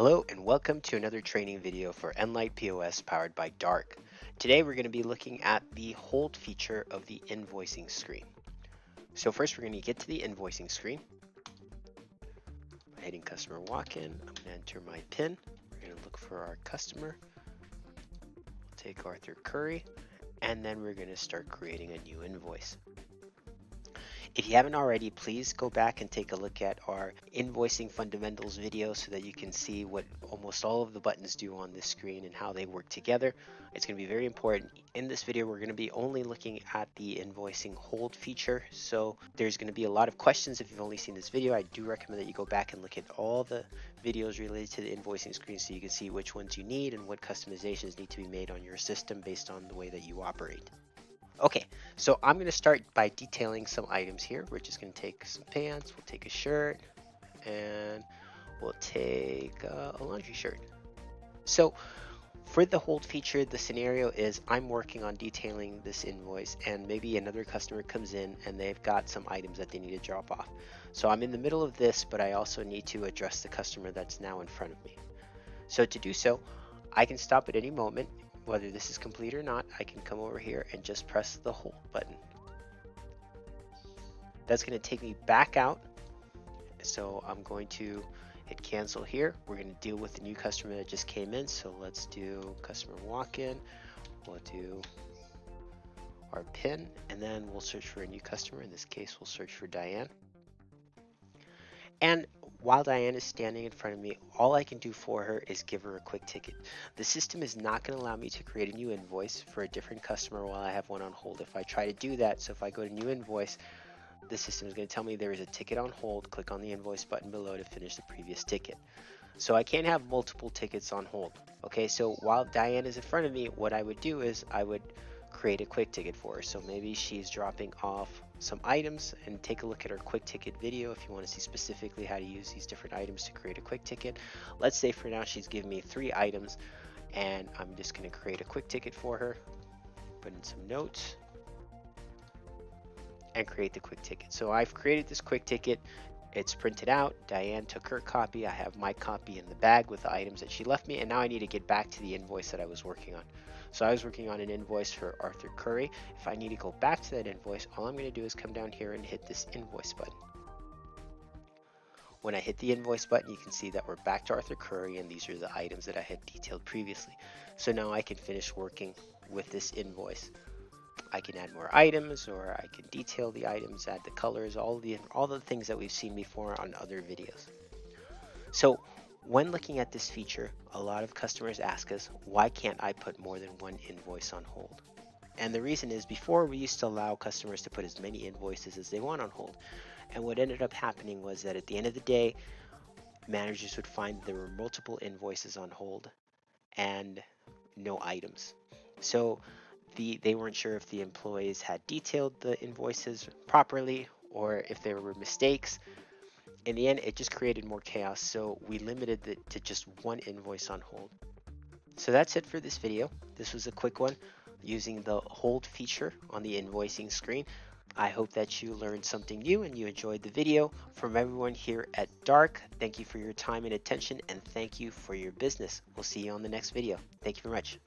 Hello and welcome to another training video for Enlite POS powered by Dark. Today we're going to be looking at the hold feature of the invoicing screen. So first we're going to get to the invoicing screen. By hitting customer walk-in, I'm going to enter my PIN. We're going to look for our customer. We'll take Arthur Curry and then we're going to start creating a new invoice. If you haven't already, please go back and take a look at our invoicing fundamentals video so that you can see what almost all of the buttons do on this screen and how they work together. It's going to be very important. In this video, we're going to be only looking at the invoicing hold feature. So there's going to be a lot of questions if you've only seen this video. I do recommend that you go back and look at all the videos related to the invoicing screen so you can see which ones you need and what customizations need to be made on your system based on the way that you operate. Okay, so I'm going to start by detailing some items here. We're just going to take some pants, we'll take a shirt, and we'll take a laundry shirt. So for the hold feature, the scenario is I'm working on detailing this invoice and maybe another customer comes in and they've got some items that they need to drop off. So I'm in the middle of this, but I also need to address the customer that's now in front of me. So to do so, I can stop at any moment. Whether this is complete or not, I can come over here and just press the hold button. That's going to take me back out. So I'm going to hit cancel here. We're going to deal with the new customer that just came in. So let's do customer walk-in. We'll do our PIN and then we'll search for a new customer. In this case, we'll search for Diane. And while Diane is standing in front of me, all I can do for her is give her a quick ticket. The system is not going to allow me to create a new invoice for a different customer while I have one on hold. If I try to do that, so if I go to new invoice, the system is going to tell me there is a ticket on hold. Click on the invoice button below to finish the previous ticket. So I can't have multiple tickets on hold. Okay, so while Diane is in front of me, what I would do is I would create a quick ticket for her. So maybe she's dropping off some items, and take a look at our quick ticket video if you want to see specifically how to use these different items to create a quick ticket. Let's say for now she's giving me 3 items and I'm just going to create a quick ticket for her, put in some notes and create the quick ticket. So I've created this quick ticket. It's printed out. Diane took her copy. I have my copy in the bag with the items that she left me, and now I need to get back to the invoice that I was working on. So I was working on an invoice for Arthur Curry. If I need to go back to that invoice, all I'm going to do is come down here and hit this invoice button. When I hit the invoice button, you can see that we're back to Arthur Curry, and these are the items that I had detailed previously. So now I can finish working with this invoice. I can add more items, or I can detail the items, add the colors, all the things that we've seen before on other videos. So when looking at this feature, a lot of customers ask us, why can't I put more than one invoice on hold? And the reason is, before we used to allow customers to put as many invoices as they want on hold. And what ended up happening was that at the end of the day, managers would find there were multiple invoices on hold and no items. So they weren't sure if the employees had detailed the invoices properly or if there were mistakes. In the end, it just created more chaos, so we limited it to just one invoice on hold. So that's it for this video. This was a quick one using the hold feature on the invoicing screen. I hope that you learned something new and you enjoyed the video. From everyone here at Dark, thank you for your time and attention, and thank you for your business. We'll see you on the next video. Thank you very much.